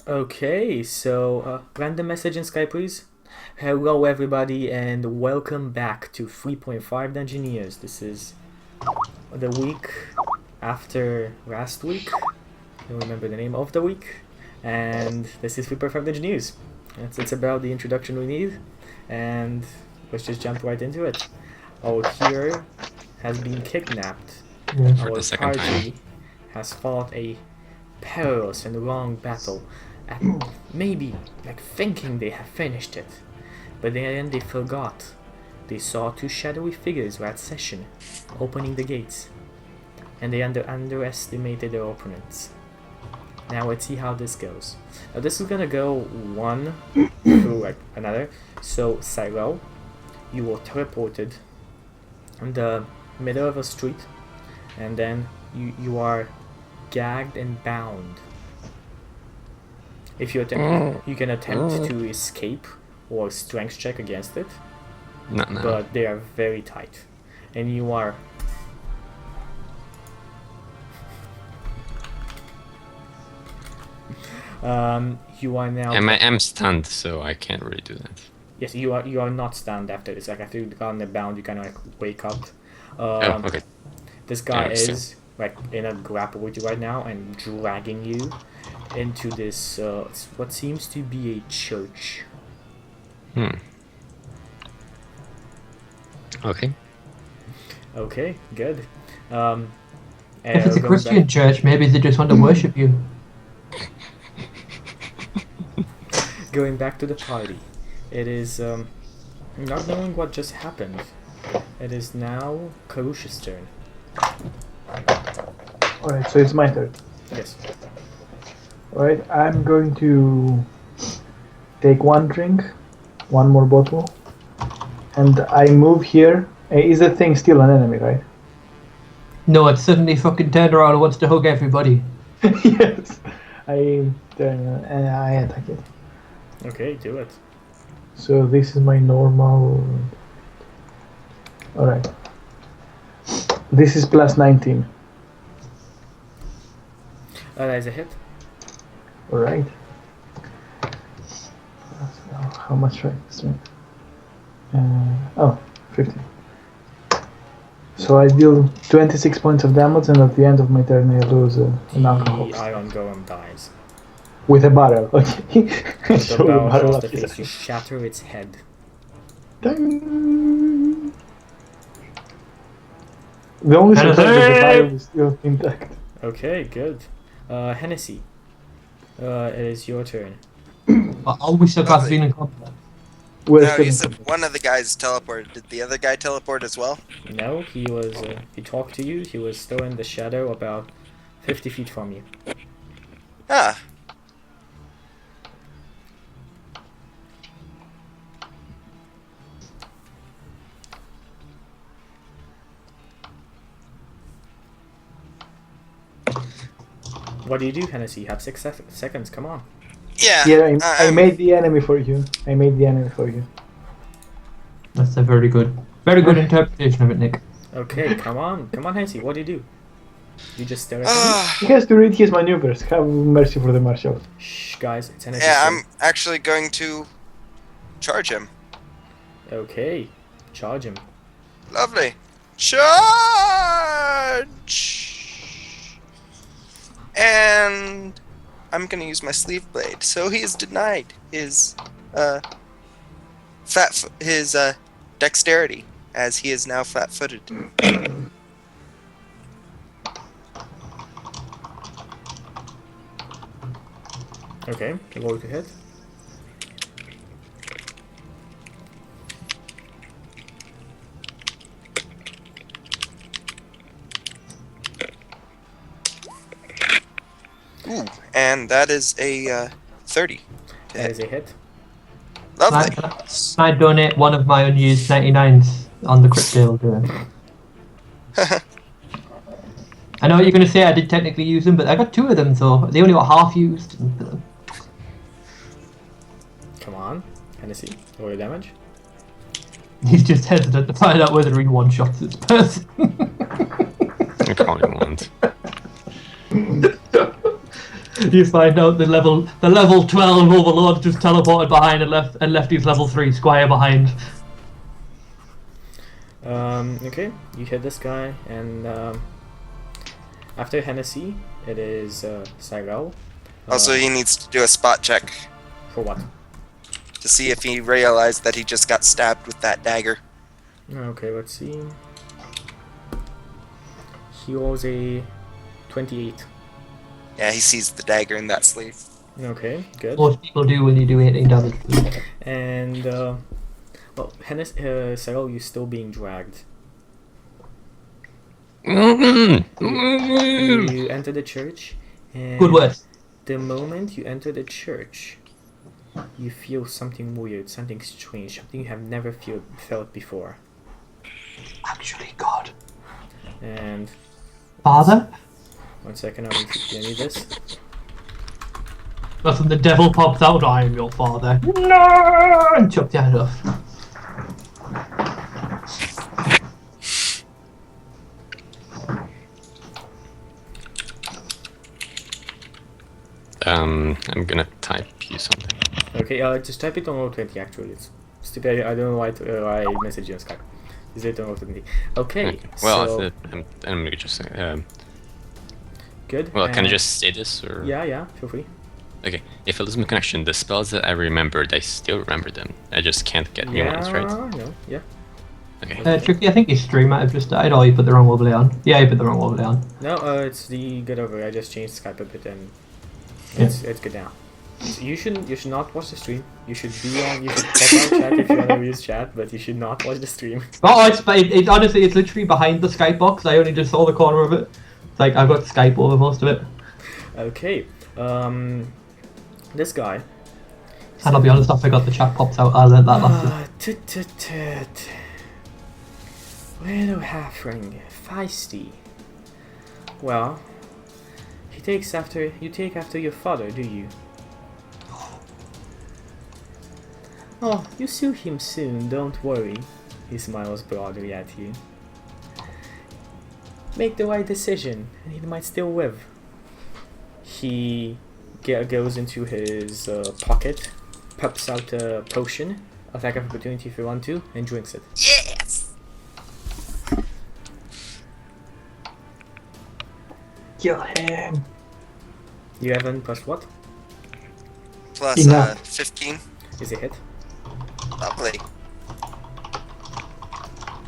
Okay, so random message in Skype, please. Hello, everybody, and welcome back to 3.5 Dungeoneers. This is the week after last week. I don't remember the name of the week. And this is 3.5 Dungeoneers. It's about the introduction we need, and let's just jump right into it. Our hero has been kidnapped. For Our the second party time. has fought a perilous and long battle, and maybe thinking they have finished it, but then they forgot. They saw two shadowy figures last session, opening the gates, and they underestimated their opponents. Now let's see how this goes. Now this is gonna go one through another. So Silo, you were teleported in the middle of a street, and then you are gagged and bound. If you can attempt to escape or strength check against it, No. but they are very tight, and you are now. I'm stunned, so I can't really do that. Yes, you are not stunned after this. Like after you've gotten bound, you kind of wake up. Oh, okay. This guy Yeah, is in a grapple with you right now and dragging you into this what seems to be a church. Okay. Okay, good. If it's a Christian church, maybe they just want to worship you. Going back to the party, it is not knowing what just happened. It is now Karusha's turn. Alright, so it's my turn. Yes. Alright, I'm going to take one drink, one more bottle, and I move here. Is that thing still an enemy, right? No, it suddenly fucking turned around and wants to hug everybody. Yes. I turn and I attack it. Okay, do it. So this is my normal. Alright. This is plus 19. That is a hit. Alright. How much strength? 15. So I deal 26 points of damage, and at the end of my turn I lose an alcohol. The iron golem dies. With a barrel, okay. The barrel across the face, you shatter its head. Dang. The only surprise is the barrel is still intact. Okay, good. Hennessy, it is your turn. Are we still class being in combat? We're No, still you in said combat. one of the guys teleported. Did the other guy teleport as well? No, he was. He talked to you. He was still in the shadow, about 50 feet from you. Ah. What do you do, Hennessy? You have 6 seconds. Come on. Yeah. Yeah, I made the enemy for you. I made the enemy for you. That's a very good interpretation of it, Nick. Okay, come on, Hennessy. What do you do? You just stare at him. He has to read his maneuvers. Have mercy for the marshal. Shh, guys, it's Hennessy's Yeah, turn. I'm actually going to charge him. Okay, charge him. Lovely. Charge! And I'm going to use my sleeve blade. So he is denied his dexterity, as he is now flat-footed. Okay, roll to hit. Ooh, and that is a 30. That is a hit. Lovely. Can I donate one of my unused 99s on the crypt deal to him? I know what you're going to say, I did technically use them, but I got 2 of them, so they only got half used. Come on, Hennessy. Roll your damage. He's just hesitant to find out whether he one-shots this person. I probably won't. You find out the level 12 overlord just teleported behind and left his level 3 squire behind. Okay, you hit this guy, and after Hennessy, it is Cyril. Also, he needs to do a spot check For what? to see if he realized that he just got stabbed with that dagger. Okay, let's see. He rolls a 28. Yeah, he sees the dagger in that sleeve. Okay, good. Most people do when you do 18 damage. And well, Cyril, you're still being dragged. You enter the church, and Good words. the moment you enter the church, you feel something weird, something strange, something you have never felt before. Actually, God. And Father? 1 second, I need this. That's when the devil pops out. I am your father. No! And chop the head off. I'm gonna type you something. Okay, just type it on Roll20 actually. It's stupid. I don't know why I message you on Skype. Is it on Roll20? Okay, Well, so... I'm gonna just Good. well, can I just say this or? Yeah, feel free. Okay, if I lose my connection, the spells that I remembered, I still remember them. I just can't get new ones, right? No, yeah. Okay. Chuky, I think his stream might have just died, or you put the wrong overlay on. Yeah, you put the wrong overlay on. No, it's the good over. I just changed Skype a bit and it's good now. So you should not watch the stream. You should be on. You should check out chat if you want to use chat, but you should not watch the stream. Oh, it's honestly, it's literally behind the Skype box. I only just saw the corner of it. It's like I've got Skype over most of it. Okay. This guy. And I'll be honest, I forgot the chat pops out. I learned that last Little halfling, feisty. Well, you take after your father, do you? Oh, you sue him soon, don't worry. He smiles broadly at you. Make the right decision, and he might still live. He goes into his pocket, pops out a potion, attack of opportunity if you want to, and drinks it. Yes! Kill him. You haven't plus what? Plus Enough. 15. Is it hit? Lovely.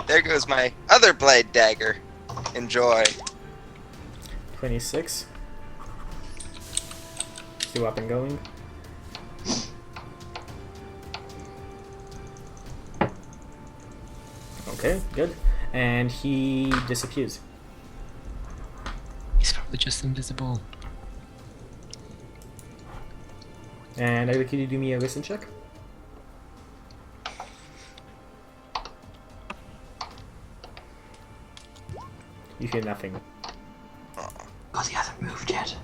There goes my other blade dagger. Enjoy. 26. Still up and going. Okay, good. And he disappears. He's probably just invisible. And I'd like you to do me a listen check. You hear nothing. Because he hasn't moved yet.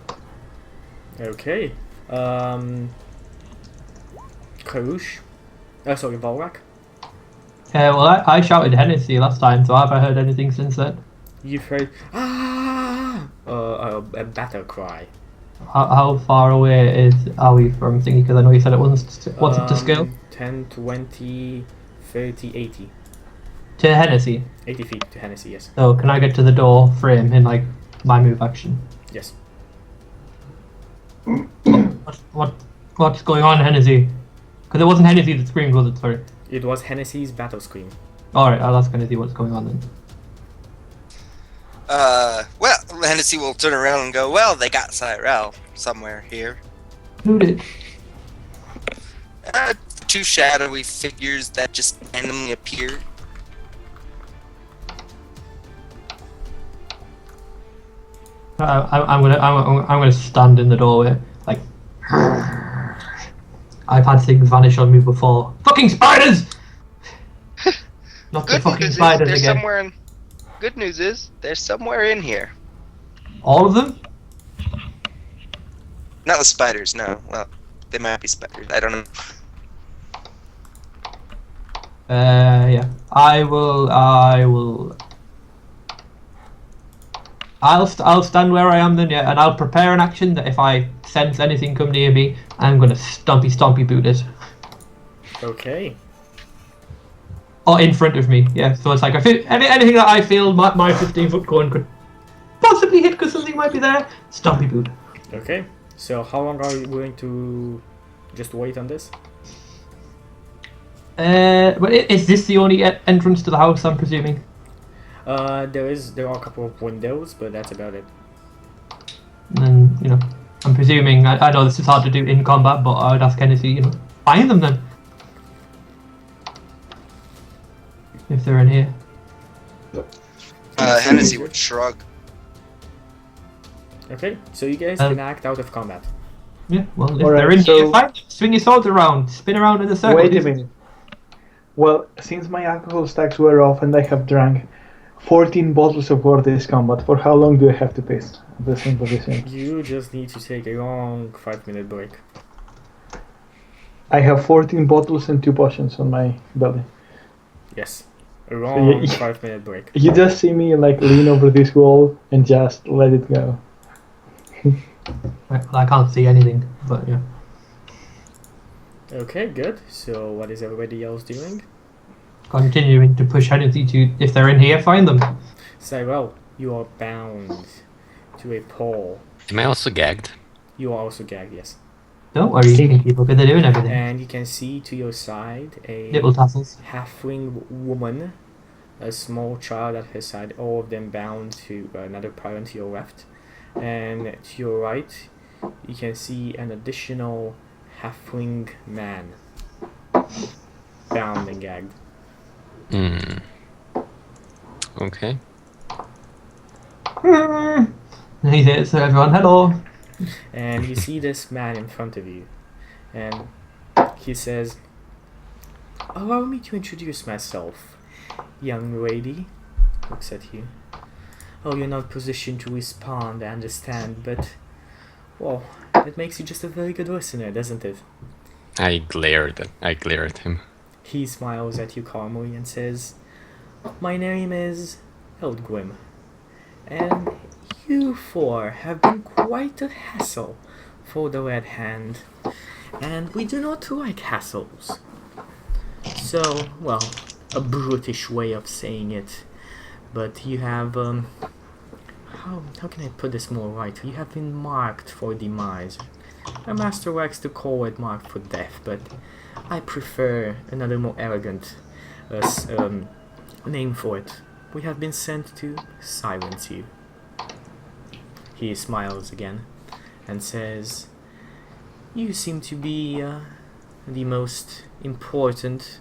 Okay. Karush. Sorry, Volrak. Well, I shouted Hennessy last time, so have I heard anything since then? You've heard a battle cry. How far away are we from thingy? Because I know you said it wasn't to scale. 10, 20, 30, 80. To Hennessy. 80 feet to Hennessy, yes. So can I get to the door frame in like my move action? Yes. What's going on, Hennessy? Because it wasn't Hennessy that screamed, was it? Sorry. It was Hennessy's battle scream. Alright, I'll ask Hennessy what's going on then. Well, Hennessy will turn around and go, well, they got Cyril somewhere here. Who did? Two shadowy figures that just randomly appear. I'm gonna stand in the doorway like. I've had things vanish on me before. Fucking spiders! Not the Good fucking news is spiders they're again. somewhere in. Good news is they're somewhere in here. All of them? Not the spiders, no. Well, they might be spiders. I don't know. Yeah. I will. I'll stand where I am then, yeah, and I'll prepare an action that if I sense anything come near me, I'm gonna stompy boot it. Okay. Or in front of me, yeah. So it's like anything that I feel my 15-foot cone could possibly hit because something might be there. Stompy boot. Okay. So how long are you going to just wait on this? But is this the only entrance to the house? I'm presuming. There are a couple of windows, but that's about it. And then, I'm presuming. I know this is hard to do in combat, but I would ask Hennessy, find them then. If they're in here. Hennessy would shrug. Okay, so you guys can act out of combat. Yeah, well, if Alright, they're in so- here, find them. Swing your swords around, spin around in a circle. Wait a minute. Well, since my alcohol stacks were off and I have drank 14 bottles of water this combat, for how long do I have to piss? The simple thing. You just need to take a long 5-minute break. I have 14 bottles and 2 potions on my belly. Yes. A long yeah. 5-minute break. You just see me lean over this wall and just let it go. Well, I can't see anything, but yeah. Okay, good. So what is everybody else doing? Continuing to push Hennessy to, if they're in here, find them. Cyril, you are bound to a pole. Am I also gagged? You are also gagged, yes. Don't worry, you can keep up with they're doing everything. And you can see to your side a Nipple tassels. halfling woman, a small child at her side, all of them bound to another pylon to your left. And to your right, you can see an additional halfling man, bound and gagged. Hmm. Okay. He says to everyone, hello. And you see this man in front of you, and he says, "Allow me to introduce myself, young lady." Looks at you. "Oh, you're not positioned to respond, I understand, but, well, it makes you just a very good listener, doesn't it?" I glare at him. He smiles at you calmly and says, "My name is Eldgrim, and you four have been quite a hassle for the Red Hand, and we do not like hassles. So, well, a brutish way of saying it, but you have, how can I put this more right? You have been marked for demise. My master likes to call it marked for death, but I prefer another more elegant name for it. We have been sent to silence you." He smiles again and says, "You seem to be the most important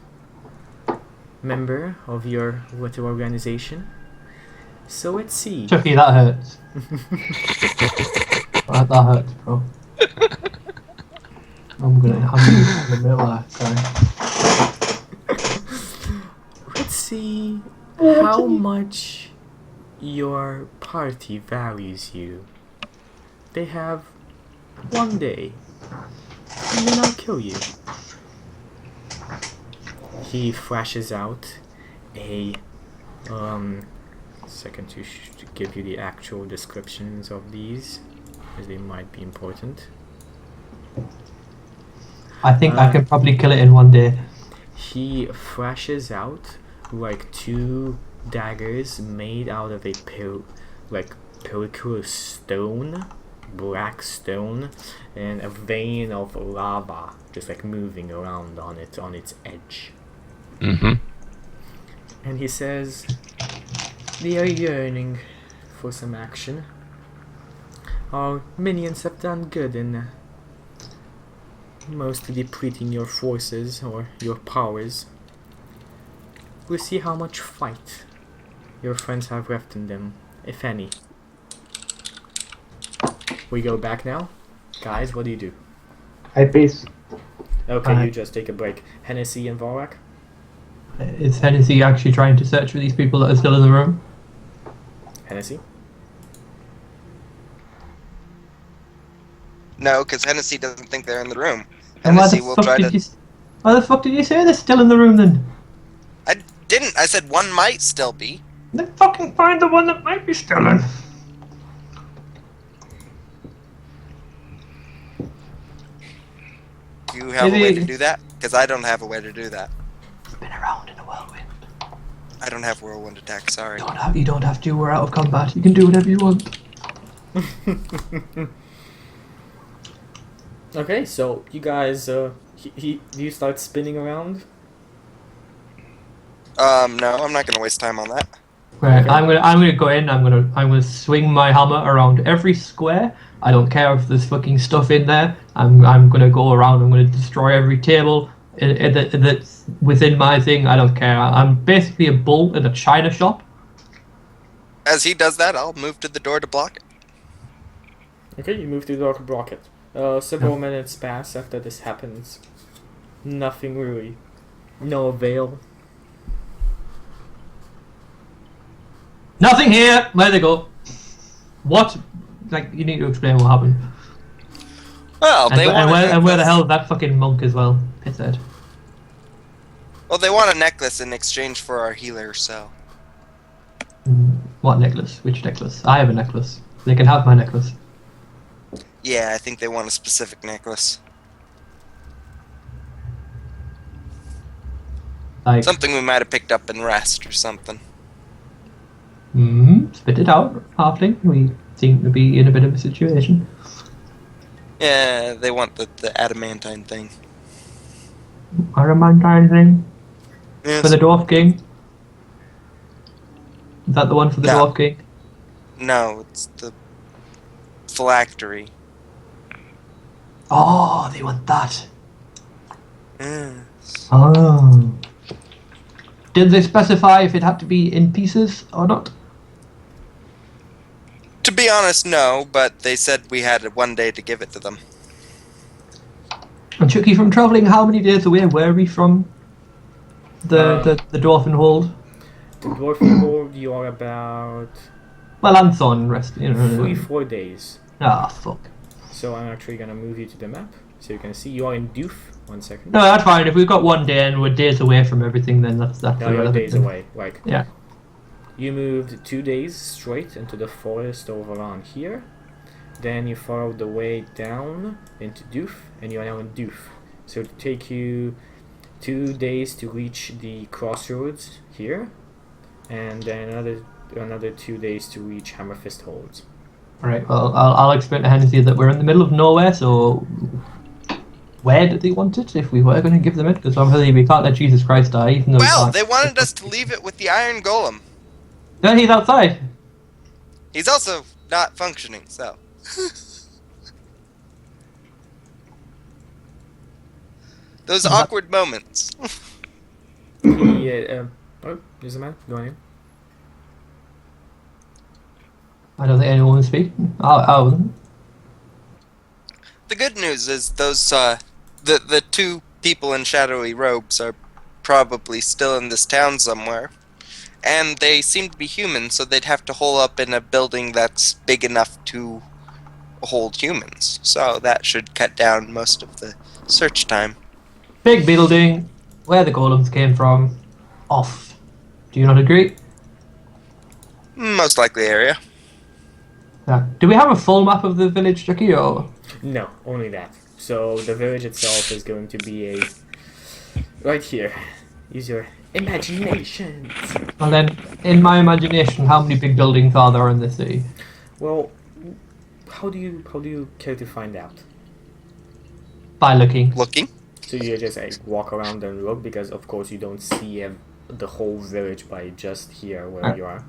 member of your little organization. So let's see." Chucky, that hurts. That hurts, bro. I'm gonna in the middle of that, sorry. Let's see how much your party values you. They have one day, and then I'll kill you. He flashes out a second to give you the actual descriptions of these, as they might be important. I think I can probably kill it in one day. He flashes out like 2 daggers made out of a pellicular stone, black stone, and a vein of lava just moving around on its edge. Mm-hmm. And he says, "They are yearning for some action. Our minions have done good in mostly depleting your forces or your powers. We'll see how much fight your friends have left in them, if any." We go back now. Guys, what do you do? I piss. Okay, you just take a break. Hennessy and Vorak? Is Hennessy actually trying to search for these people that are still in the room? Hennessy? No, because Hennessy doesn't think they're in the room. And Hennessy will try to... Why the fuck did you say they're still in the room then? I didn't. I said one might still be. Then fucking find the one that might be still in. have a way to Maybe- do that? Because I don't have a way to do that. Spin around in a whirlwind. I don't have whirlwind attack, sorry. You don't have to. We're out of combat. You can do whatever you want. Okay, so you guys, you start spinning around. No, I'm not gonna waste time on that. Right, Okay. I'm gonna go in. I'm gonna swing my hammer around every square. I don't care if there's fucking stuff in there. I'm gonna go around. I'm gonna destroy every table that's within my thing. I don't care. I'm basically a bull in a china shop. As he does that, I'll move to the door to block it. Okay, you move to the door to block it. Several minutes pass after this happens. Nothing really. No avail. Nothing here. Where they go? What? Like, you need to explain what happened. Well, they want And where the hell is that fucking monk as well? Pisshead. Well, they want a necklace in exchange for our healer, so. What necklace? Which necklace? I have a necklace. They can have my necklace. Yeah, I think they want a specific necklace. Like, Something we might have picked up in Rest or something. spit it out, halfling. We seem to be in a bit of a situation. Yeah, they want the adamantine thing. Adamantine thing Yes. for the dwarf king. Is that the one for the No. dwarf king? No, it's the phylactery. Oh, they want that. Yes. Oh. Did they specify if it had to be in pieces or not? To be honest, no, but they said we had 1 day to give it to them. And Chuky, from travelling, how many days away were we from the dwarfen hold? The dwarf board, you are about Well, and so on, rest. You know. 3-4 days. Ah, fuck. So I'm actually gonna move you to the map, so you can see you are in Doof. 1 second. No, that's fine. If we've got 1 day and we're days away from everything, then that's No, you're irrelevant days thing. away. Like, Yeah. you moved 2 days straight into the forest over on here. Then you followed the way down into Doof, and you are now in Doof. So it take you 2 days to reach the crossroads here, and then another 2 days to reach Hammerfist Holds. Alright, well, I'll explain to Hennessy that we're in the middle of nowhere, so where did they want it if we were going to give them it? Because obviously we can't let Jesus Christ die, even though Well, we they can't. wanted us to leave it with the Iron Golem. Then he's outside. He's also not functioning, so. Those awkward moments. Oh, there's a man going in. I don't think anyone will speak. I wasn't. The good news is those the 2 people in shadowy robes are probably still in this town somewhere, and they seem to be human, so they'd have to hole up in a building that's big enough to hold humans. So that should cut down most of the search time. Big building, where the golems came from, off. Do you not agree? Most likely area. Yeah. Do we have a full map of the village, Chucky, or? No, only that. So the village itself is going to be right here. Use your imagination. Well then, in my imagination, how many big buildings are there in the city? Well, how do you care to find out? By looking. Looking. So you just like walk around and look, because of course you don't see the whole village by just here where you are.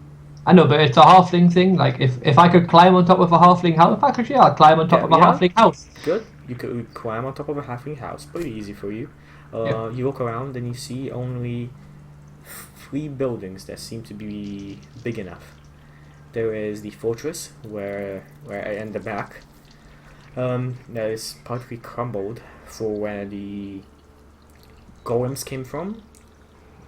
I know, but it's a halfling thing. Like, if I could climb on top of a halfling house, in fact, actually, I'll climb on top of a halfling house. Good. You could climb on top of a halfling house. Pretty easy for you. Yeah. You look around and you see only 3 buildings that seem to be big enough. There is the fortress where in the back that is partly crumbled for where the golems came from.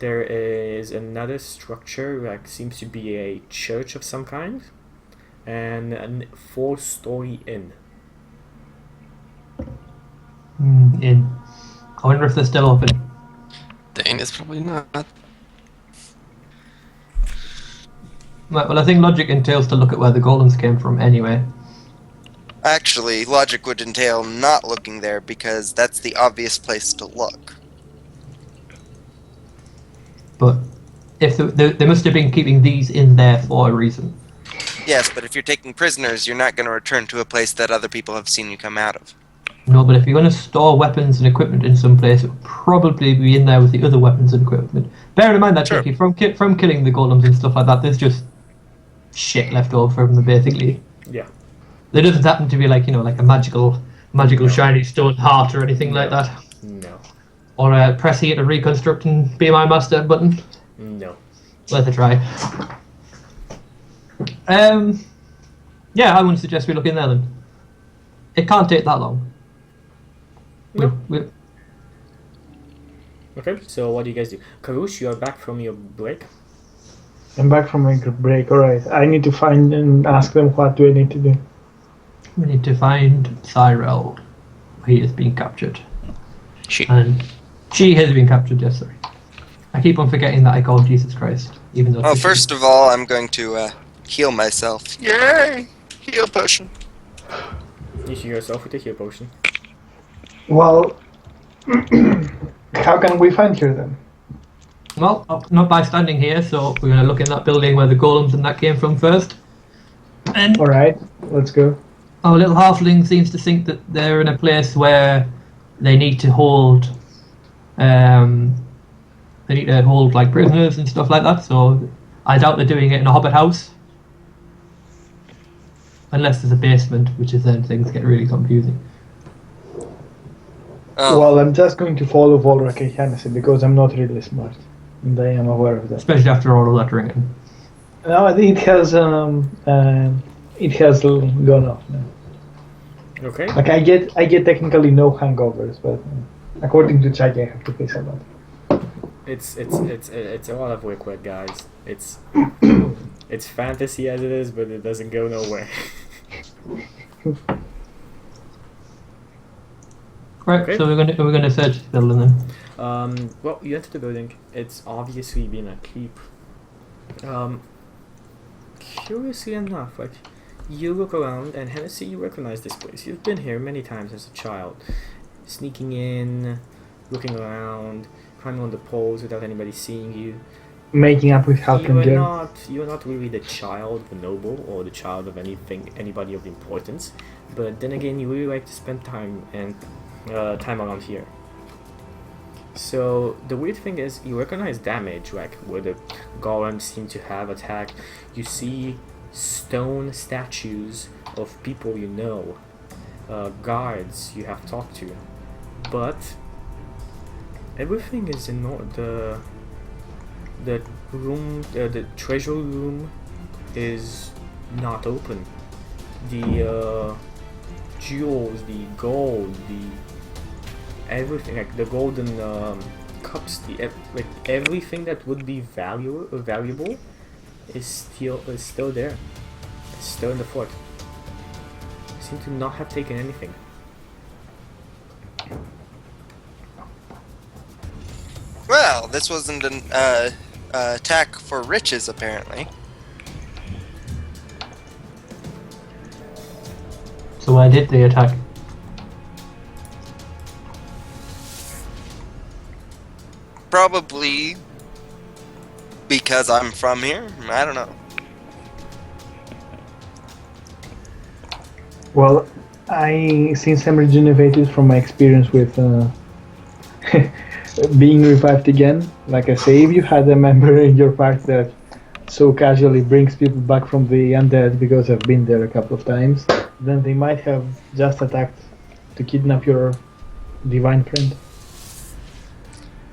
There is another structure that seems to be a church of some kind, and a 4-story inn. In. I wonder if they're still open. Dane is probably not. Right, well, I think logic entails to look at where the golems came from anyway. Actually, logic would entail not looking there because that's the obvious place to look. But if they must have been keeping these in there for a reason. Yes, but if you're taking prisoners, you're not going to return to a place that other people have seen you come out of. No, but if you're going to store weapons and equipment in some place, it would probably be in there with the other weapons and equipment. Bearing in mind that, Sure. Chuky, from killing the golems and stuff like that, there's just shit left over from them, basically. Yeah. There doesn't happen to be like, like a magical shiny stone heart or anything like that. No. Or press here to reconstruct and be my master button. No. Worth a try. Yeah, I would suggest we look in there then. It can't take that long. No. We'll Okay, so what do you guys do? Karush, you are back from your break. I'm back from my break. Alright, I need to find and ask them what do I need to do. we need to find Cyril. He has been captured. She. And she has been captured, yes, sorry. I keep on forgetting that I called Jesus Christ, even though... Well, first of all, I'm going to heal myself. Yay! Heal potion. You heal yourself with a heal potion. Well, how can we find her then? Well, not by standing here, so we're going to look in that building where the golems and that came from first. And Alright, let's go. our little halfling seems to think that they're in a place where they need to hold... they need to hold like prisoners and stuff like that, so I doubt they're doing it in a hobbit house. Unless there's a basement, which is then things get really confusing. Oh, Well, I'm just going to follow Volrak and Hennessy because I'm not really smart. And I am aware of that. Especially after all of that drinking. No, it has gone off now. Okay. Like I get technically no hangovers, but according to Chuky, I have to pay somebody. It's a lot of work, guys. It's it's fantasy as it is, but it doesn't go nowhere. Right, Okay. so we're gonna search the building then. Well, you enter the building. It's obviously been a keep. Curiously enough, like, you look around and Hennessy, you recognize this place. You've been here many times as a child. Sneaking in, looking around, climbing on the poles without anybody seeing you. Making up with Halfling Joe. You're not really the child of a noble or the child of anybody of importance. But then again, you really like to spend time around here. So the weird thing is, you recognize damage, like where the golems seem to have attacked. You see stone statues of people you know, guards you have talked to, but everything is in order. The room, the treasure room, is not open. The jewels, the gold, everything, like the golden cups, like everything that would be valuable is still there. It's still in the fort. They seem to not have taken anything. well, this wasn't an attack for riches, apparently. So why did they attack? Probably because I'm from here. I don't know. Well, since I'm regenerated from my experience with being revived again, like I say, if you had a member in your party that so casually brings people back from the undead because I've been there a couple of times, then they might have just attacked to kidnap your divine friend.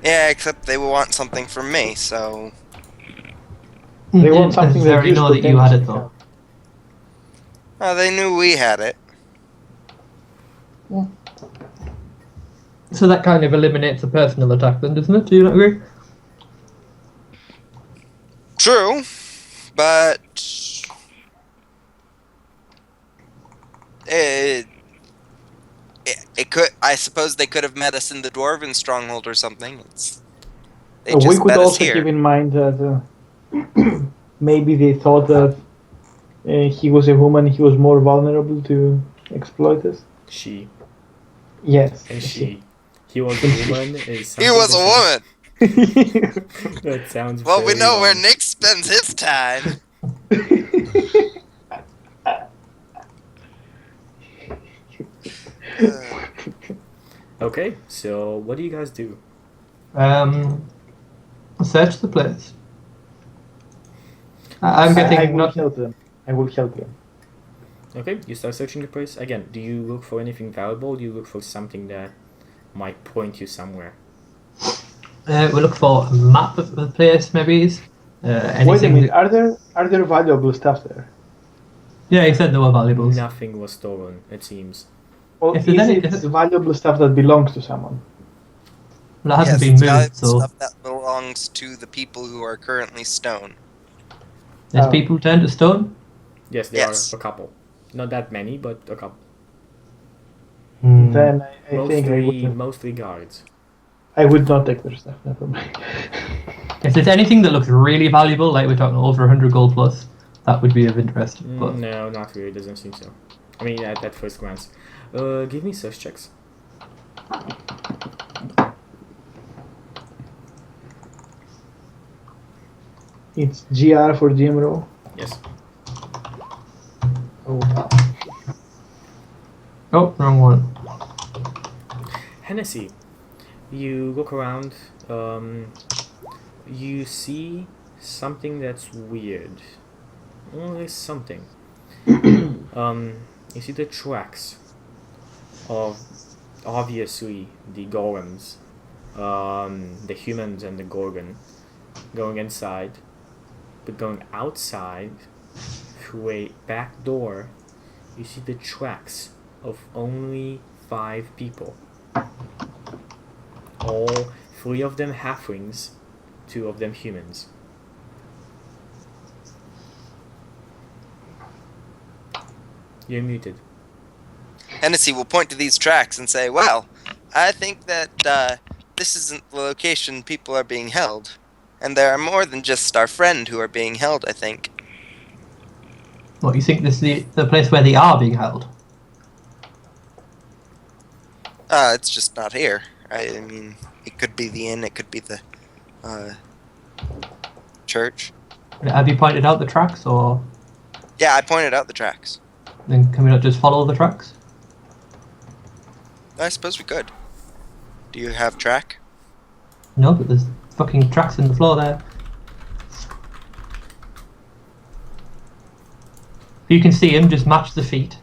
Yeah, except they will want something from me, so... They want something that already you know that you had it though. Oh, they knew we had it. So that kind of eliminates a personal attack then, doesn't it? Do you not agree? True, but... It could... I suppose they could have met us in the Dwarven stronghold or something. They We just could met us also here. keep in mind that maybe they thought that he was a woman, he was more vulnerable to exploiters? She. Yes. And she. He was a woman is He something was a that woman. sounds- That sounds Well, we very know where wrong. Nick spends his time. Okay, so what do you guys do? Search the place. I'm I getting will not. help them. I will help them. Okay, you start searching the place. Again, do you look for anything valuable? Do you look for something that might point you somewhere? We look for a map of the place, maybe. Wait a Anything. minute. Are there valuable stuff there? Yeah, he said there were valuables. Nothing was stolen, it seems. Or If is there's any- it valuable stuff that belongs to someone? Well, it hasn't Yes, been it's moved, valuable so stuff that belongs to the people who are currently stone. there's Oh. people turned to stone. Yes, there Yes. are a couple. Not that many, but a couple. Then I think Mostly guards. I would not take their stuff. Never mind. If there's anything that looks really valuable, like we're talking over 100 gold plus, that would be of interest. But No, not really. Doesn't seem so. I mean, at first glance. Give me search checks. It's GR for GMRO. Yes. Oh, oh, wrong one. Hennessy, you look around. You see something that's weird. Only something. You see the tracks of obviously the golems, the humans and the gorgon, going inside, but going outside through a back door. You see the tracks of only 5 people. All 3 of them halflings, 2 of them humans. You're muted. Hennessy will point to these tracks and say, well, I think that this isn't the location people are being held. And there are more than just our friend who are being held, I think. What, you think this is the place where they are being held? It's just not here. I mean, it could be the inn, it could be the church. Have you pointed out the tracks, or Yeah, I pointed out the tracks. then can we not just follow the tracks? I suppose we could. Do you have track? No, but there's fucking tracks in the floor there. You can see him, just match the feet.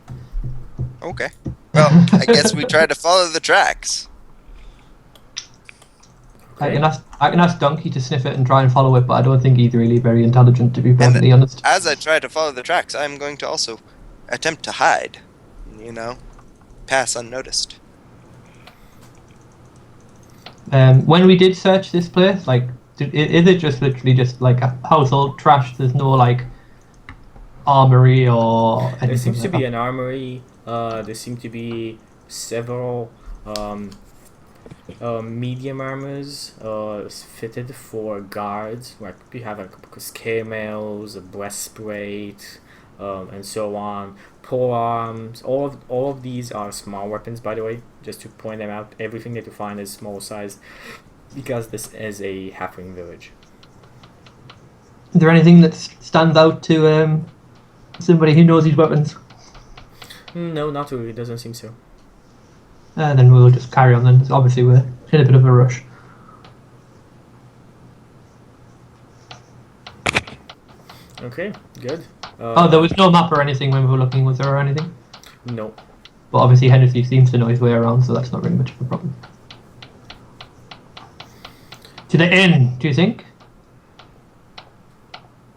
Okay. Well, I guess we try to follow the tracks. I can ask Donkey to sniff it and try and follow it, but I don't think he's really very intelligent, to be perfectly honest. As I try to follow the tracks, I'm going to also attempt to hide. You know, pass unnoticed. When we did search this place, like, is it just literally just like a household trash? There's no like armory or anything. There seems to like be that? an armory. There seem to be several medium armors fitted for guards. Like we have like scale mails, a breastplate, and so on. Pole arms. All of these are small weapons, by the way. Just to point them out, everything that you find is small sized, because this is a halfling village. Is there anything that stands out to somebody who knows these weapons? No, not really. It doesn't seem so. Then we'll just carry on then. 'Cause obviously we're in a bit of a rush. Okay, good. Oh, there was no map or anything when we were looking, was there, or anything? No. But obviously Hennessy seems to know his way around, so that's not really much of a problem. To the inn, do you think?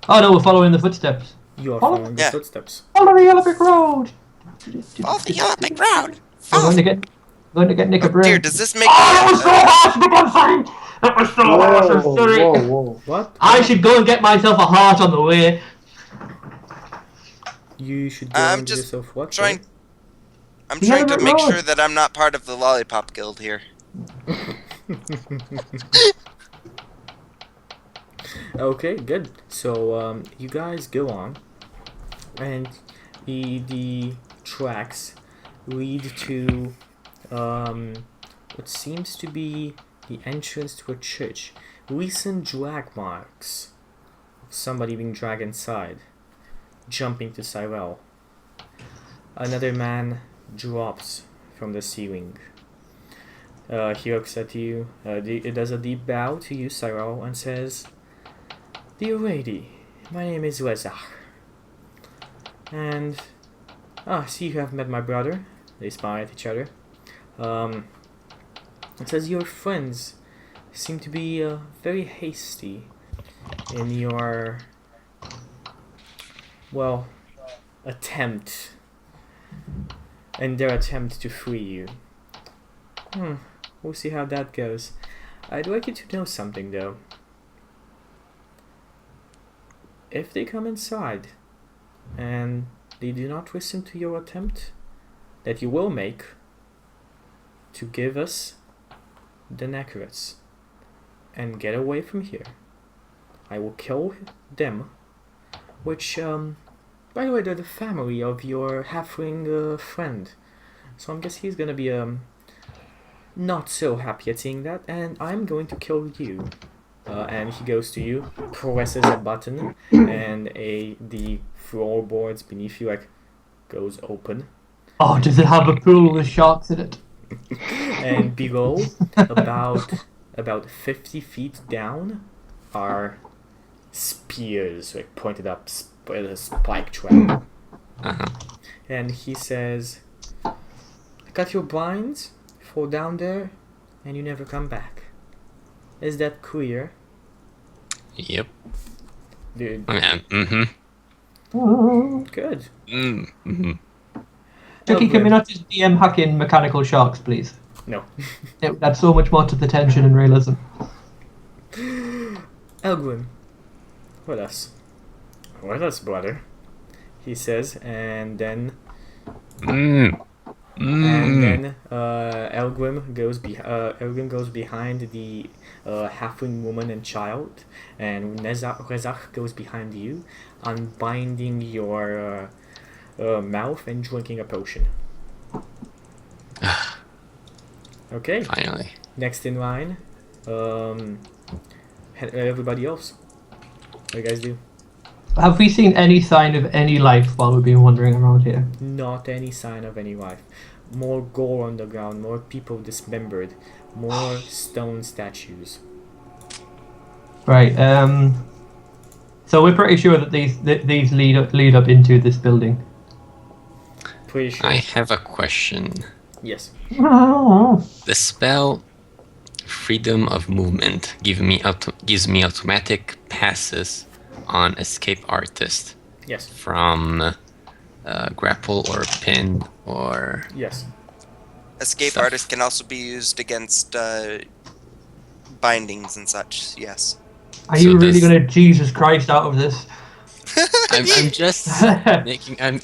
Oh no, we're following the footsteps. You are Follow- following the Yeah. footsteps. Follow the yellow brick road! Follow the yellow big road! We're going to get Nick a Oh break. dear, does this make Oh, it was so harsh, Nick, I'm sorry! It was so harsh, I'm whoa, sorry! whoa, whoa. What? I should go and get myself a heart on the way. You should go I'm and just yourself what? trying- sorry? I'm Yeah, trying to but make Lord. sure that I'm not part of the Lollipop Guild here. Okay, good. So you guys go on, and the tracks lead to what seems to be the entrance to a church. Recent drag marks of somebody being dragged inside, jumping to Cyrell. Another man drops from the ceiling. He looks at you, does a deep bow to you, Cyrell, and says, "Dear lady, my name is Rezach. And, I see you have met my brother." They smile at each other. It says your friends seem to be very hasty in your, well, their attempt to free you. We'll see how that goes. I'd like you to know something, though. If they come inside and they do not listen to your attempt that you will make to give us the necklace and get away from here, I will kill them, which, by the way, they're the family of your halfling friend. So I guess he's gonna be not so happy at seeing that, and I'm going to kill you. And he goes to you, presses a button, and the floorboards beneath you goes open. Oh, does it have a pool with sharks in it? And below, about 50 feet down, are spears pointed up, a spike trap. And he says, "I cut your blinds, fall down there, and you never come back. Is that clear?" Yep. Dude. Good. Chuky, can we not just DM hack in mechanical sharks, please? No. It would add so much more to the tension and realism. Elgwin, with us. With us, brother, he says, and then Elgrim goes behind the halfling woman and child, and Rezach goes behind you, unbinding your mouth and drinking a potion. Okay. Finally. Next in line, everybody else. What do you guys do? Have we seen any sign of any life while we've been wandering around here? Not any sign of any life. More gore on the ground, more people dismembered, more stone statues. Right. So we're pretty sure that these lead up into this building. Pretty sure. I have a question. Yes. The spell Freedom of Movement gives me automatic passes on Escape Artist. Yes. From grapple or pin or... Yes. Escape Stuff. Artist can also be used against bindings and such, yes. Are So you really does- going to Jesus Christ out of this? I'm just making... I'm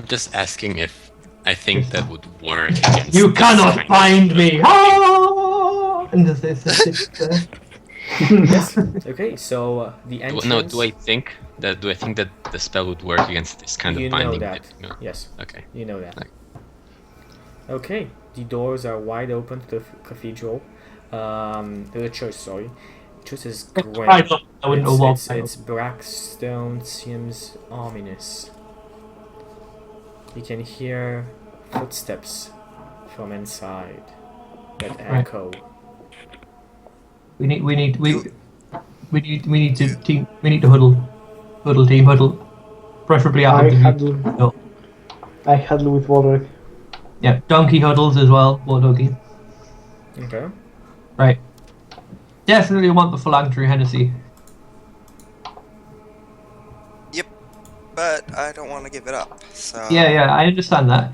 just asking if I think that would work against... You this cannot kind of bind spell. me! Ah! And this. Yes. Okay. So the entrance. No, do I think that the spell would work against this kind You of know binding? that. No. Yes. Okay. You know that. Okay. Okay. The doors are wide open to the cathedral. To the church. Sorry. Church is great. I wouldn't have walked Its black stone seems ominous. You can hear footsteps from inside that echo. We need to huddle. Preferably out of the view. No. I huddle with Waldrick. Yeah, donkey huddles as well, or doggy. Okay. Right. Definitely want the Phylactery Hennessy. Yep, but I don't want to give it up, so... Yeah, I understand that.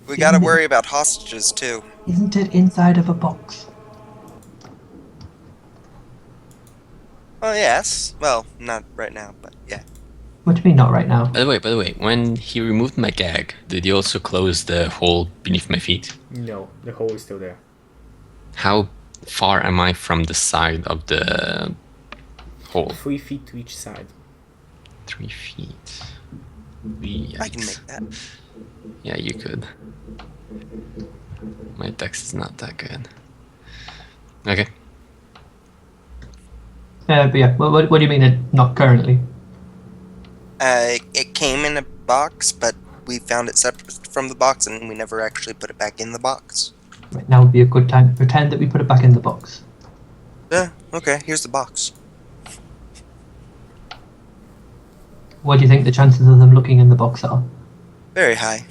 We gotta worry about hostages, too. Isn't it inside of a box? Oh, yes. Well, not right now, but yeah. What do you mean not right now? By the way, when he removed my gag, did he also close the hole beneath my feet? No, the hole is still there. How far am I from the side of the hole? 3 feet to each side. 3 feet. I can make that. Yeah, you could. My dex is not that good. Okay. But yeah, what do you mean not currently? It came in a box, but we found it separate from the box, and we never actually put it back in the box. Right, now would be a good time to pretend that we put it back in the box. Yeah, okay, here's the box. What do you think the chances of them looking in the box are? Very high.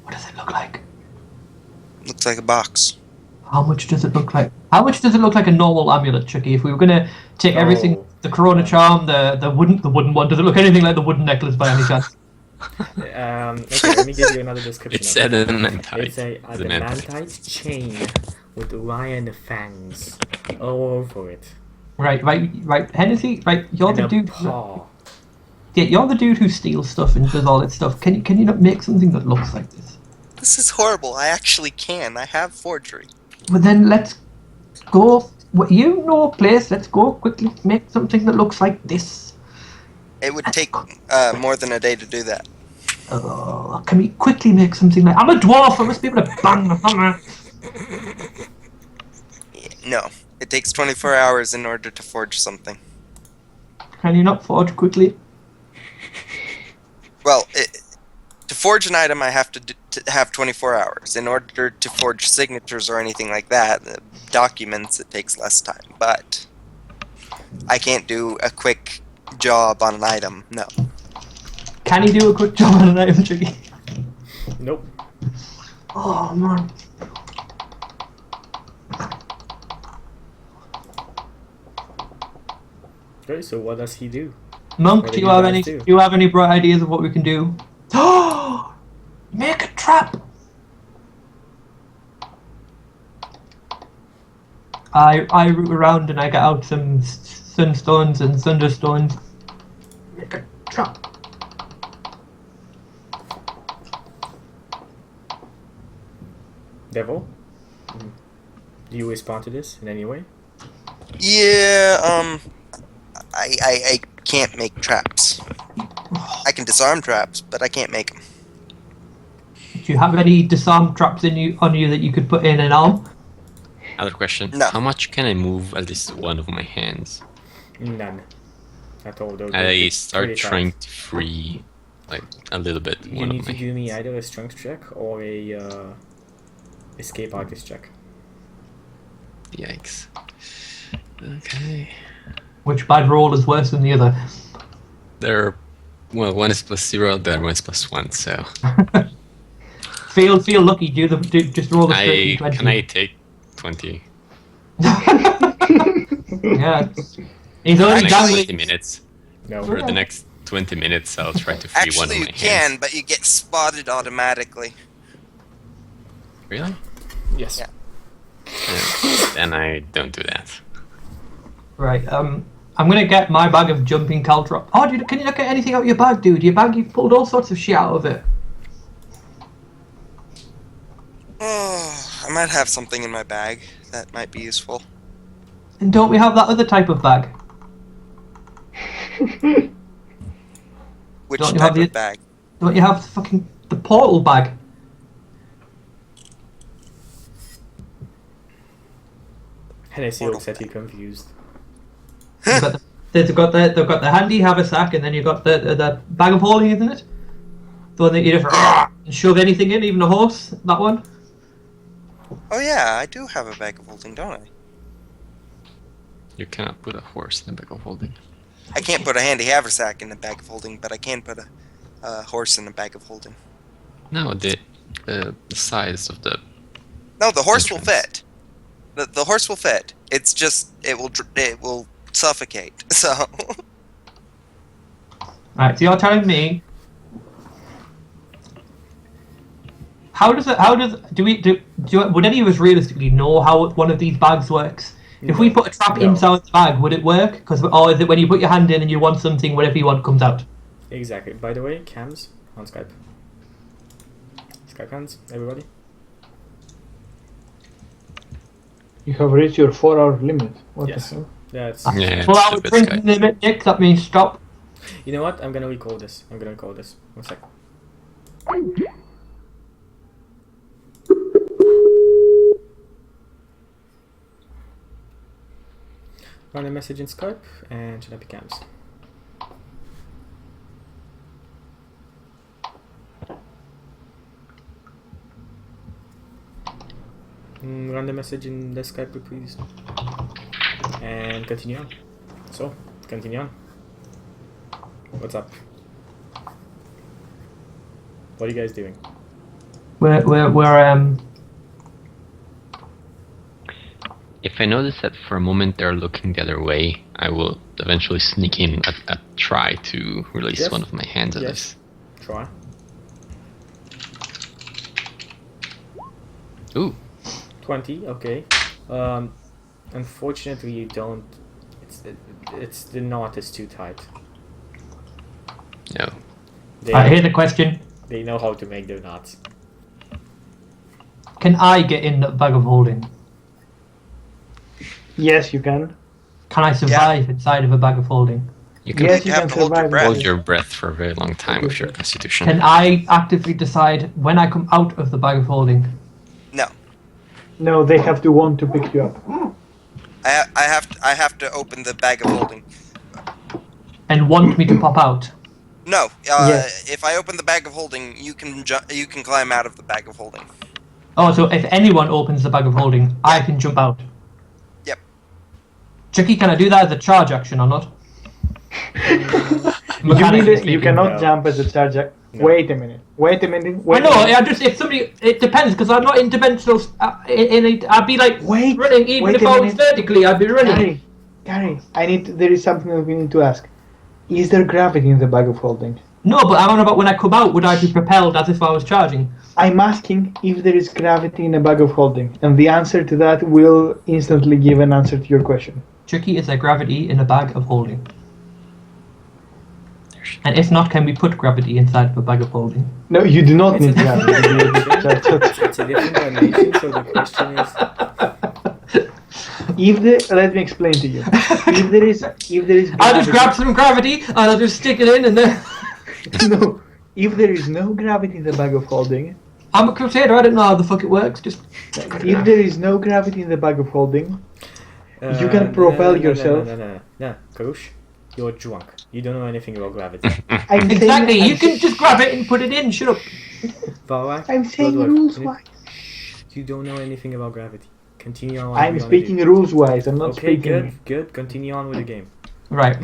What does it look like? Looks like a box. How much does it look like? How much does it look like a normal amulet, Chuky? If we were gonna take everything, Oh. the Corona charm, the wooden one, does it look anything like the wooden necklace by any chance? Okay, let me give you another description. It's of it. adamantite. It's a adamantite chain with lion fangs all over it. Right. Hennessy, right? You're And the a dude. paw. Yeah, you're the dude who steals stuff and does all that stuff. Can you not make something that looks like this? This is horrible. I actually can. I have forgery. Well, then let's go. You know a place. Let's go quickly. Make something that looks like this. It would take more than a day to do that. Can we quickly make something like? I'm a dwarf. I must be able to bang the hammer. No, it takes 24 hours in order to forge something. Can you not forge quickly? Well, to forge an item, I have to have 24 hours. In order to forge signatures or anything like that, documents, it takes less time. But I can't do a quick job on an item, no. Can you do a quick job on an item, Chuky? Nope. Oh man. Okay, so what does he do? Monk, What do do you you have guys any? do? Do you have any bright ideas of what we can do? Make a trap. I root around and I get out some sunstones and thunderstones. Make a trap. Devil? Do you respond to this in any way? Yeah, I can't make traps. I can disarm traps, but I can't make them. Do you have any disarm traps on you that you could put in an arm? Other question. No. How much can I move at least one of my hands? None. At all. They're I start pretty trying fast. to free, like, a little bit You one need of to my do me hands. either a strength check or a escape artist check. Yikes. Okay. Which bad roll is worse than the other? Well, one is +0, the other one is +1, so... Feel lucky. Just roll the straight d20. Can I take 20? Yeah. He's For the only next gambling. 20 minutes. No. For the next 20 minutes, I'll try to free one Actually, of you my can, hands. but you get spotted automatically. Really? Yes. Yeah. Then I don't do that. Right. I'm gonna get my bag of jumping caltrop. Oh, can you not get anything out of your bag, dude? Your bag, you've pulled all sorts of shit out of it. Oh, I might have something in my bag that might be useful. And don't we have that other type of bag? Which Don't you type have the- of bag? Don't you have fucking the portal bag? Hennessy Portal looks at you confused. They've got the handy haversack, and then you've got the bag of holding, isn't it? The one that you just shove anything in, even a horse. That one. Oh yeah, I do have a bag of holding, don't I? You cannot put a horse in the bag of holding. I can't put a handy haversack in a bag of holding, but I can put a horse in a bag of holding. No, the size of the... No, the horse will Entrance. fit. The horse will fit. It's just it will suffocate. So Right. So you're telling me. Would any of us realistically know how one of these bags works? If we put a trap No. inside the bag, would it work? Or is it when you put your hand in and you want something, whatever you want comes out? Exactly. By the way, cams on Skype. Skype hands, everybody. You have reached your 4-hour limit. What Yes. the hell? That's. Yeah, Well, I it's a would bit drink sky. limit, Nick. That means stop. You know what? I'm gonna record this. 1 sec. Run a message in Skype and shut up your cams. Run the message in the Skype group, please. And continue on. So, continue on. What's up? What are you guys doing? We're If I notice that for a moment they're looking the other way, I will eventually sneak in a try to release Yes. one of my hands at Yes. this. Try. Ooh. 20, okay. Unfortunately you don't... It's the knot is too tight. No. I hear the question. They know how to make their knots. Can I get in the bag of holding? Yes, you can. Can I survive inside of a bag of holding? You can Yes, you have can to hold your survive. breath. hold your breath for a very long time with your constitution. Can I actively decide when I come out of the bag of holding? No. No, they have to want to pick you up. I have to open the bag of holding. And want me to pop out? No. Yes. If I open the bag of holding, you can you can climb out of the bag of holding. Oh, so if anyone opens the bag of holding, I can jump out. Yep. Chuky, can I do that as a charge action or not? You, Mechanically you speaking. cannot no. jump as a charge. No. Wait a minute. Wait a minute. I Wait know. a minute. I just if somebody, it depends because I'm not in dimensional. I'd be like Wait, running even wait if a I was minute. vertically. I'd be running. Gary, there is something that we need to ask. Is there gravity in the bag of holding? No, but I'm on about when I come out. Would I be propelled as if I was charging? I'm asking if there is gravity in a bag of holding, and the answer to that will instantly give an answer to your question. Chuky, is there gravity in a bag of holding? And if not, can we put gravity inside of a bag of holding? No, you do not It's need a gravity. It's a different dimension, so the question is... Let me explain to you. If there is I'll just grab some gravity and I'll just stick it in and then... no, if there is no gravity in the bag of holding, I'm a crusader, I don't know how the fuck it works, just... if there is no gravity in the bag of holding, you can propel yourself. No, Karush, you're drunk. You don't know anything about gravity. I'm Exactly, saying, you can just grab it and put it in, shut up. Valak, I'm saying good work. rules wise. You don't know anything about gravity. Continue on. I'm speaking rules wise. I'm not Okay, speaking. good. Continue on with the game. Right.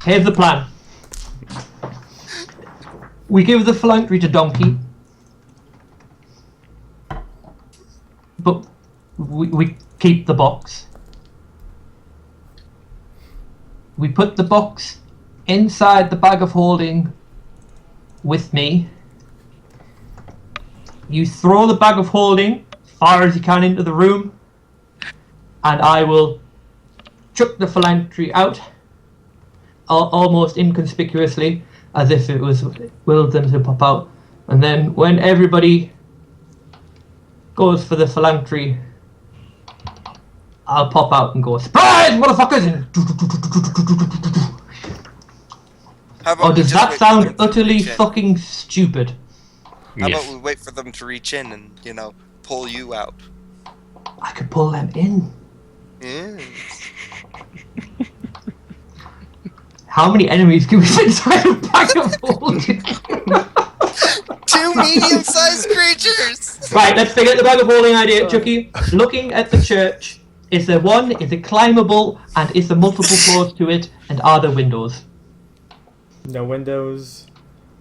Here's the plan. We give the philanthropy to Donkey. But we keep the box. We put the box inside the bag of holding with me. You throw the bag of holding far as you can into the room, and I will chuck the philanthropy out almost inconspicuously, as if it was willed them to pop out. And then when everybody goes for the philanthropy, I'll pop out and go, "Surprise, motherfuckers!" How about Oh, we does just that wait for sound them to utterly reach in? fucking stupid? How Yes. about we wait for them to reach in and, pull you out? I could pull them in. Mm. How many enemies can we fit inside a bag of holding? 2 medium-sized creatures! Right, let's forget the bag of holding idea, Chucky. Looking at the church, is there one, is it climbable, and is there multiple floors to it, and are there windows? No windows,